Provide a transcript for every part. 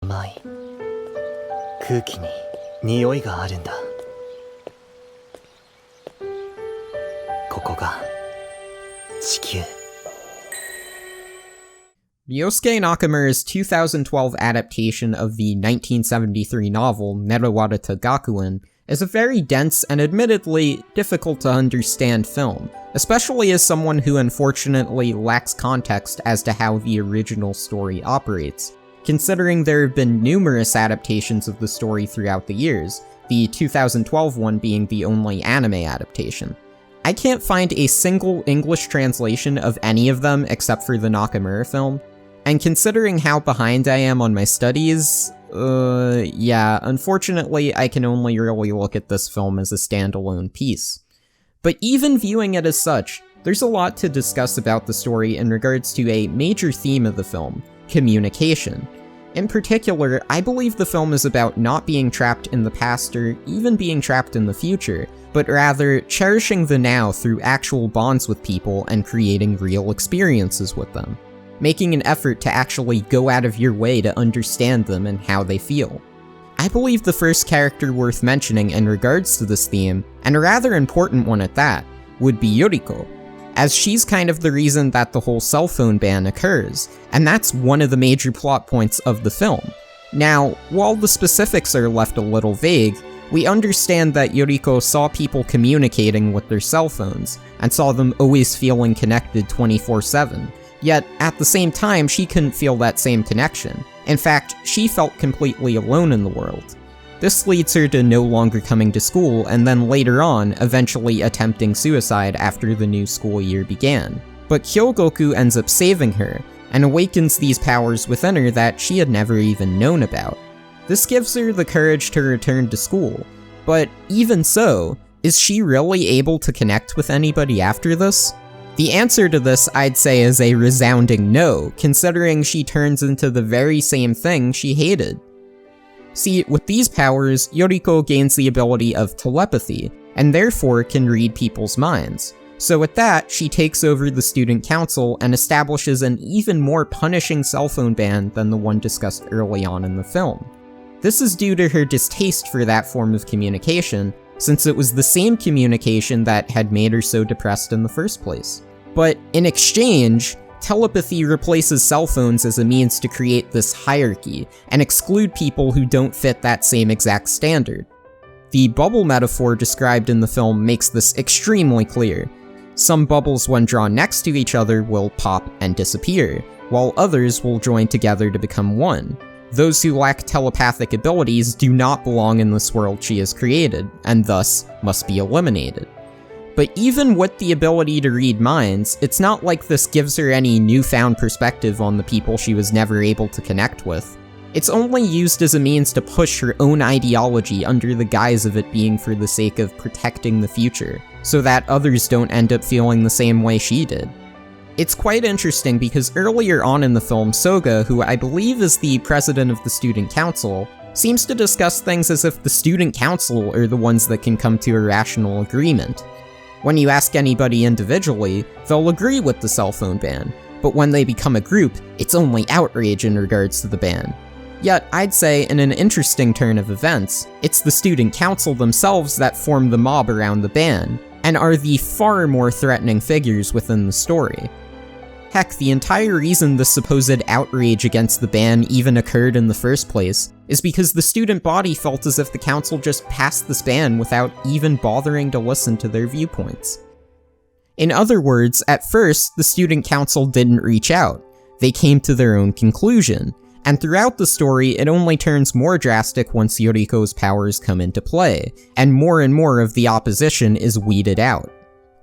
甘い。空気に匂いがあるんだ。ここが地球。Ryosuke Nakamura's 2012 adaptation of the 1973 novel Nerawareta Gakuen is a very dense and admittedly difficult to understand film, especially as someone who unfortunately lacks context as to how the original story operates, considering there have been numerous adaptations of the story throughout the years, the 2012 one being the only anime adaptation. I can't find a single English translation of any of them except for the Nakamura film, and considering how behind I am on my studies, yeah, unfortunately I can only really look at this film as a standalone piece. But even viewing it as such, there's a lot to discuss about the story in regards to a major theme of the film, communication. In particular, I believe the film is about not being trapped in the past or even being trapped in the future, but rather cherishing the now through actual bonds with people and creating real experiences with them, making an effort to actually go out of your way to understand them and how they feel. I believe the first character worth mentioning in regards to this theme, and a rather important one at that, would be Yuriko, as she's kind of the reason that the whole cell phone ban occurs, and that's one of the major plot points of the film. Now, while the specifics are left a little vague, we understand that Yuriko saw people communicating with their cell phones, and saw them always feeling connected 24/7, yet at the same time she couldn't feel that same connection. In fact, she felt completely alone in the world. This leads her to no longer coming to school, and then later on, eventually attempting suicide after the new school year began. But Kyogoku ends up saving her, and awakens these powers within her that she had never even known about. This gives her the courage to return to school, but even so, is she really able to connect with anybody after this? The answer to this, I'd say, is a resounding no, considering she turns into the very same thing she hated. See, with these powers, Yuriko gains the ability of telepathy, and therefore can read people's minds. So with that, she takes over the student council and establishes an even more punishing cell phone ban than the one discussed early on in the film. This is due to her distaste for that form of communication, since it was the same communication that had made her so depressed in the first place. But in exchange, telepathy replaces cell phones as a means to create this hierarchy, and exclude people who don't fit that same exact standard. The bubble metaphor described in the film makes this extremely clear. Some bubbles when drawn next to each other will pop and disappear, while others will join together to become one. Those who lack telepathic abilities do not belong in this world she has created, and thus must be eliminated. But even with the ability to read minds, it's not like this gives her any newfound perspective on the people she was never able to connect with. It's only used as a means to push her own ideology under the guise of it being for the sake of protecting the future, so that others don't end up feeling the same way she did. It's quite interesting because earlier on in the film, Soga, who I believe is the president of the student council, seems to discuss things as if the student council are the ones that can come to a rational agreement. When you ask anybody individually, they'll agree with the cell phone ban, but when they become a group, it's only outrage in regards to the ban. Yet, I'd say, in an interesting turn of events, it's the student council themselves that form the mob around the ban, and are the far more threatening figures within the story. Heck, the entire reason the supposed outrage against the ban even occurred in the first place is because the student body felt as if the council just passed this ban without even bothering to listen to their viewpoints. In other words, at first, the student council didn't reach out. They came to their own conclusion, and throughout the story, it only turns more drastic once Yuriko's powers come into play, and more of the opposition is weeded out.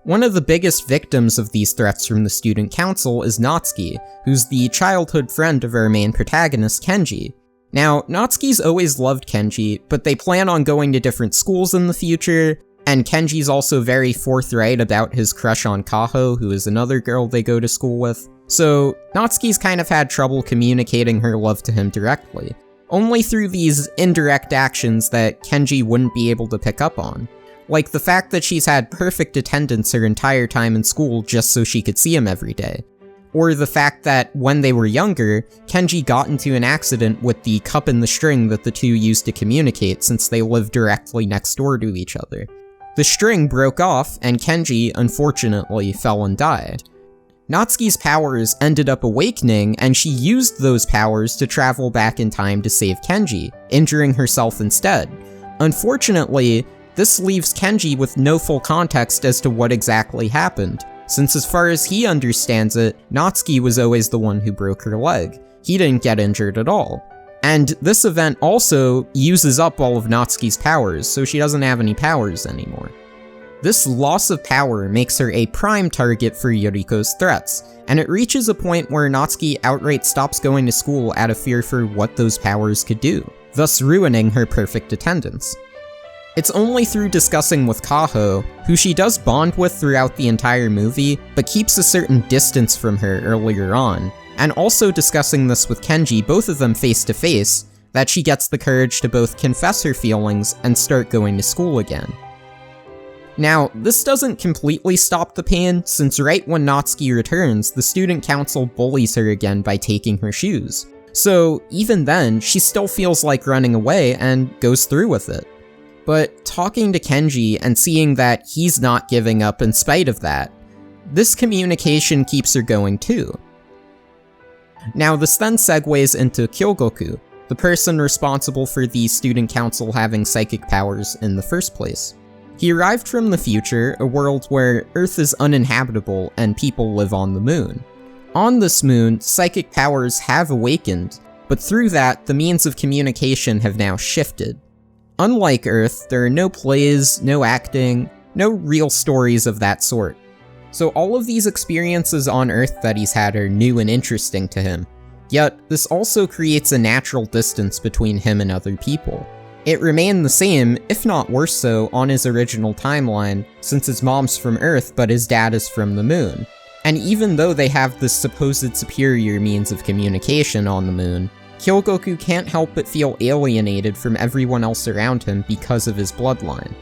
One of the biggest victims of these threats from the student council is Natsuki, who's the childhood friend of our main protagonist, Kenji. Now, Natsuki's always loved Kenji, but they plan on going to different schools in the future, and Kenji's also very forthright about his crush on Kaho, who is another girl they go to school with. So, Natsuki's kind of had trouble communicating her love to him directly, only through these indirect actions that Kenji wouldn't be able to pick up on. Like the fact that she's had perfect attendance her entire time in school just so she could see him every day. or the fact that when they were younger, Kenji got into an accident with the cup and the string that the two used to communicate since they lived directly next door to each other. The string broke off, and Kenji, unfortunately, fell and died. Natsuki's powers ended up awakening, and she used those powers to travel back in time to save Kenji, injuring herself instead. Unfortunately, this leaves Kenji with no full context as to what exactly happened, since as far as he understands it, Natsuki was always the one who broke her leg. He didn't get injured at all. And this event also uses up all of Natsuki's powers, so she doesn't have any powers anymore. This loss of power makes her a prime target for Yoriko's threats, and it reaches a point where Natsuki outright stops going to school out of fear for what those powers could do, thus ruining her perfect attendance. It's only through discussing with Kaho, who she does bond with throughout the entire movie, but keeps a certain distance from her earlier on, and also discussing this with Kenji, both of them face to face, that she gets the courage to both confess her feelings and start going to school again. Now, this doesn't completely stop the pain, since right when Natsuki returns, the student council bullies her again by taking her shoes. So even then, she still feels like running away and goes through with it. But talking to Kenji and seeing that he's not giving up in spite of that, this communication keeps her going too. Now this then segues into Kyogoku, the person responsible for the student council having psychic powers in the first place. He arrived from the future, a world where Earth is uninhabitable and people live on the moon. On this moon, psychic powers have awakened, but through that, the means of communication have now shifted. Unlike Earth, there are no plays, no acting, no real stories of that sort. So all of these experiences on Earth that he's had are new and interesting to him. Yet, this also creates a natural distance between him and other people. It remained the same, if not worse so, on his original timeline, since his mom's from Earth but his dad is from the moon. And even though they have this supposed superior means of communication on the moon, Kyogoku can't help but feel alienated from everyone else around him because of his bloodline.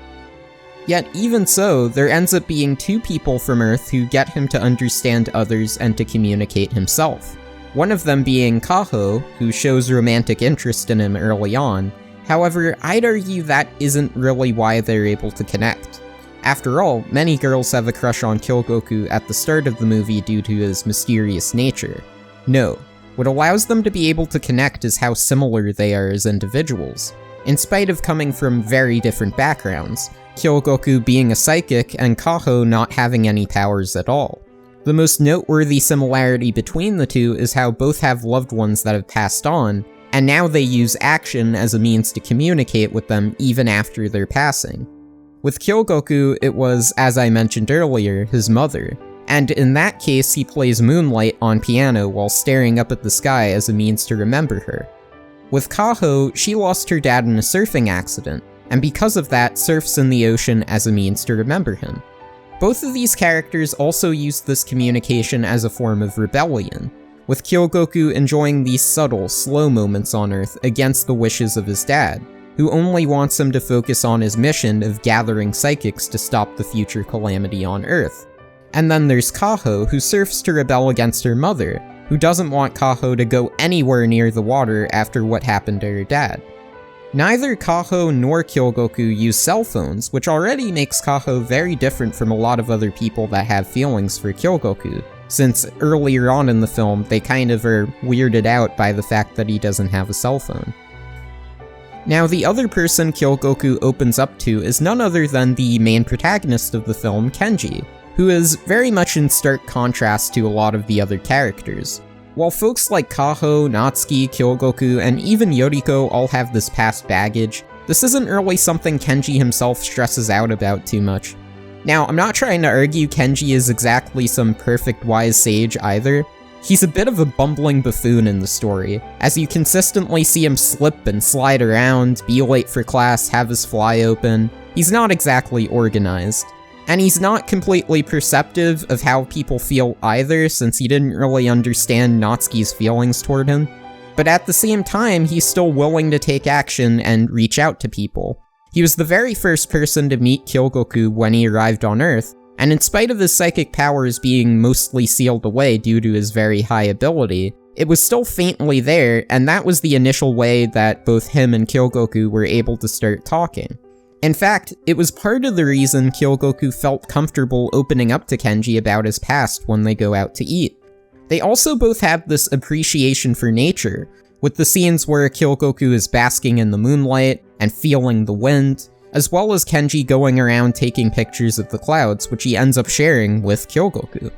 Yet even so, there ends up being two people from Earth who get him to understand others and to communicate himself. One of them being Kaho, who shows romantic interest in him early on. However, I'd argue that isn't really why they're able to connect. After all, many girls have a crush on Kyogoku at the start of the movie due to his mysterious nature. No. What allows them to be able to connect is how similar they are as individuals, in spite of coming from very different backgrounds, Kyogoku being a psychic and Kaho not having any powers at all. The most noteworthy similarity between the two is how both have loved ones that have passed on, and now they use action as a means to communicate with them even after their passing. With Kyogoku, it was, as I mentioned earlier, his mother. And in that case, he plays Moonlight on piano while staring up at the sky as a means to remember her. With Kaho, she lost her dad in a surfing accident, and because of that, surfs in the ocean as a means to remember him. Both of these characters also use this communication as a form of rebellion, with Kyogoku enjoying these subtle, slow moments on Earth against the wishes of his dad, who only wants him to focus on his mission of gathering psychics to stop the future calamity on Earth. And then there's Kaho, who surfs to rebel against her mother, who doesn't want Kaho to go anywhere near the water after what happened to her dad. Neither Kaho nor Kyogoku use cell phones, which already makes Kaho very different from a lot of other people that have feelings for Kyogoku, since earlier on in the film, they kind of are weirded out by the fact that he doesn't have a cell phone. Now, the other person Kyogoku opens up to is none other than the main protagonist of the film, Kenji, who is very much in stark contrast to a lot of the other characters. While folks like Kaho, Natsuki, Kyogoku, and even Yoriko all have this past baggage, this isn't really something Kenji himself stresses out about too much. Now, I'm not trying to argue Kenji is exactly some perfect wise sage either. He's a bit of a bumbling buffoon in the story, as you consistently see him slip and slide around, be late for class, have his fly open. He's not exactly organized. And he's not completely perceptive of how people feel either, since he didn't really understand Natsuki's feelings toward him. But at the same time, he's still willing to take action and reach out to people. He was the very first person to meet Kyogoku when he arrived on Earth, And in spite of his psychic powers being mostly sealed away due to his very high ability, it was still faintly there, and that was the initial way that both him and Kyogoku were able to start talking. In fact, it was part of the reason Kyogoku felt comfortable opening up to Kenji about his past when they go out to eat. They also both have this appreciation for nature, with the scenes where Kyogoku is basking in the moonlight and feeling the wind, as well as Kenji going around taking pictures of the clouds, which he ends up sharing with Kyogoku.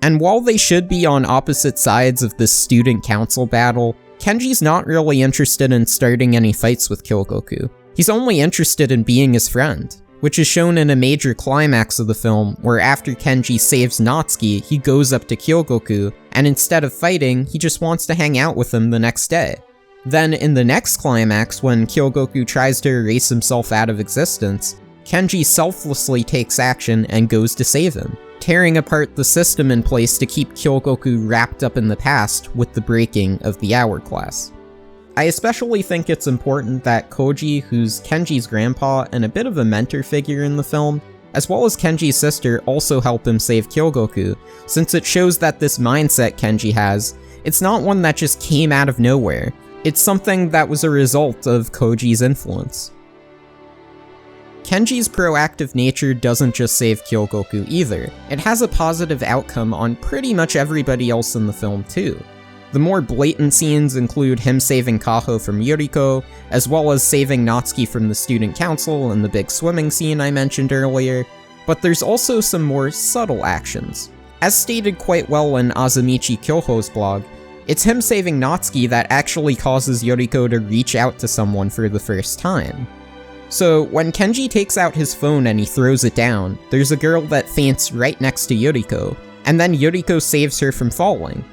And while they should be on opposite sides of this student council battle, Kenji's not really interested in starting any fights with Kyogoku. He's only interested in being his friend, which is shown in a major climax of the film where after Kenji saves Natsuki, he goes up to Kyogoku, and instead of fighting, he just wants to hang out with him the next day. Then in the next climax, when Kyogoku tries to erase himself out of existence, Kenji selflessly takes action and goes to save him, tearing apart the system in place to keep Kyogoku wrapped up in the past with the breaking of the hourglass. I especially think it's important that Koji, who's Kenji's grandpa and a bit of a mentor figure in the film, as well as Kenji's sister, also help him save Kyogoku, since it shows that this mindset Kenji has, it's not one that just came out of nowhere. It's something that was a result of Koji's influence. Kenji's proactive nature doesn't just save Kyogoku either, it has a positive outcome on pretty much everybody else in the film too. The more blatant scenes include him saving Kaho from Yuriko, as well as saving Natsuki from the student council in the big swimming scene I mentioned earlier, but there's also some more subtle actions. As stated quite well in Azumichi Kyoho's blog, it's him saving Natsuki that actually causes Yuriko to reach out to someone for the first time. So when Kenji takes out his phone and he throws it down, there's a girl that faints right next to Yuriko, and then Yuriko saves her from falling.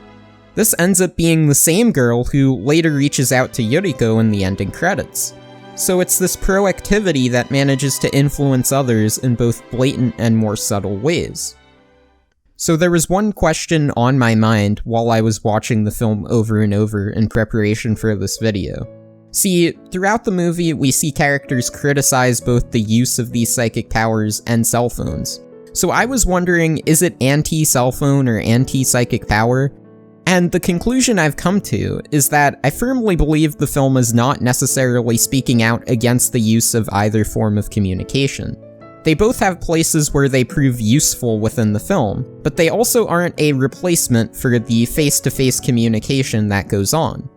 This ends up being the same girl who later reaches out to Yuriko in the ending credits. So it's this proactivity that manages to influence others in both blatant and more subtle ways. So there was one question on my mind while I was watching the film over and over in preparation for this video. See, throughout the movie we see characters criticize both the use of these psychic powers and cell phones. So I was wondering, is it anti-cell phone or anti-psychic power? And the conclusion I've come to is that I firmly believe the film is not necessarily speaking out against the use of either form of communication. They both have places where they prove useful within the film, but they also aren't a replacement for the face-to-face communication that goes on.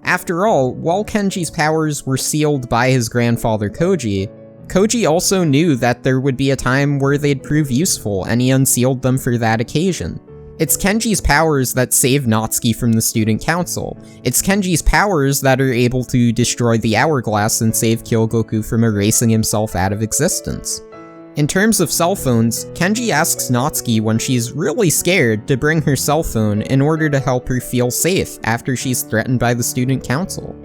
After all, while Kenji's powers were sealed by his grandfather Koji, Koji also knew that there would be a time where they'd prove useful, and he unsealed them for that occasion. It's Kenji's powers that save Natsuki from the student council. It's Kenji's powers that are able to destroy the hourglass and save Kyogoku from erasing himself out of existence. In terms of cell phones, Kenji asks Natsuki when she's really scared to bring her cell phone in order to help her feel safe after she's threatened by the student council.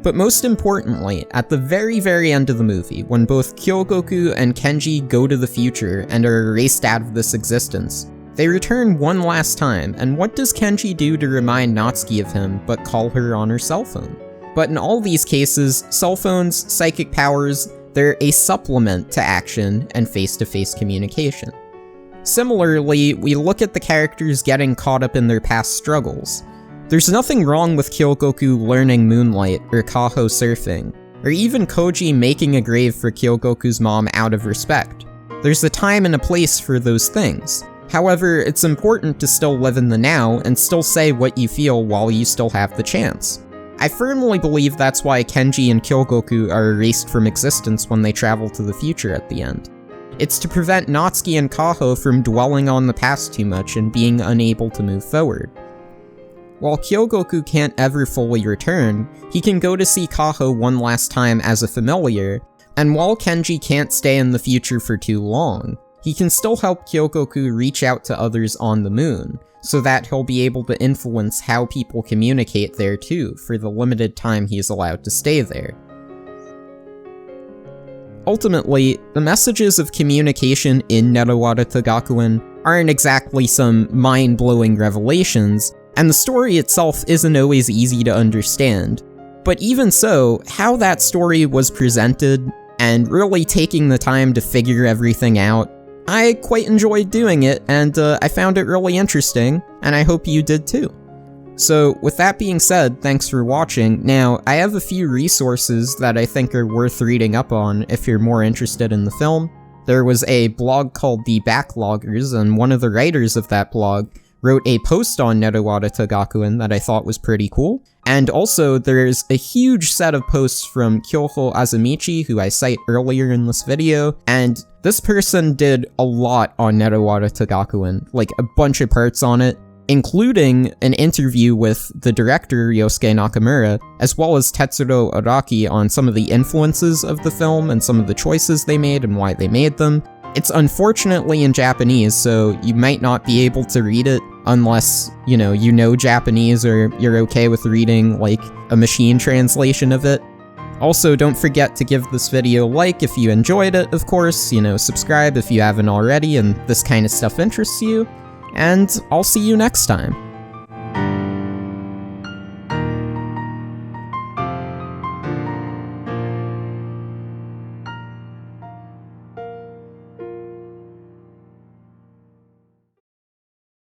But most importantly, at the very end of the movie, when both Kyogoku and Kenji go to the future and are erased out of this existence, they return one last time, and what does Kenji do to remind Natsuki of him but call her on her cell phone? But in all these cases, cell phones, psychic powers, they're a supplement to action and face-to-face communication. Similarly, we look at the characters getting caught up in their past struggles. There's nothing wrong with Kyogoku learning moonlight or Kaho surfing, or even Koji making a grave for Kyogoku's mom out of respect. There's a time and a place for those things. However, it's important to still live in the now and still say what you feel while you still have the chance. I firmly believe that's why Kenji and Kyogoku are erased from existence when they travel to the future at the end. It's to prevent Natsuki and Kaho from dwelling on the past too much and being unable to move forward. While Kyogoku can't ever fully return, he can go to see Kaho one last time as a familiar, and while Kenji can't stay in the future for too long, he can still help Kyogoku reach out to others on the moon, so that he'll be able to influence how people communicate there too for the limited time he's allowed to stay there. Ultimately, the messages of communication in Nerawareta Gakuen aren't exactly some mind-blowing revelations, and the story itself isn't always easy to understand. But even so, how that story was presented, and really taking the time to figure everything out, I quite enjoyed doing it, and I found it really interesting, and I hope you did too. So, with that being said, thanks for watching. Now, I have a few resources that I think are worth reading up on if you're more interested in the film. There was a blog called The Backloggers, and one of the writers of that blog wrote a post on Nerawareta Gakuen that I thought was pretty cool. And also, there's a huge set of posts from Kyoho Azumichi, who I cite earlier in this video, and this person did a lot on Nerawareta Gakuen, like a bunch of parts on it, including an interview with the director Yosuke Nakamura, as well as Tetsuro Araki on some of the influences of the film and some of the choices they made and why they made them. It's unfortunately in Japanese, so you might not be able to read it unless, you know Japanese or you're okay with reading, like, a machine translation of it. Also, don't forget to give this video a like if you enjoyed it, of course, subscribe if you haven't already and this kind of stuff interests you, and I'll see you next time.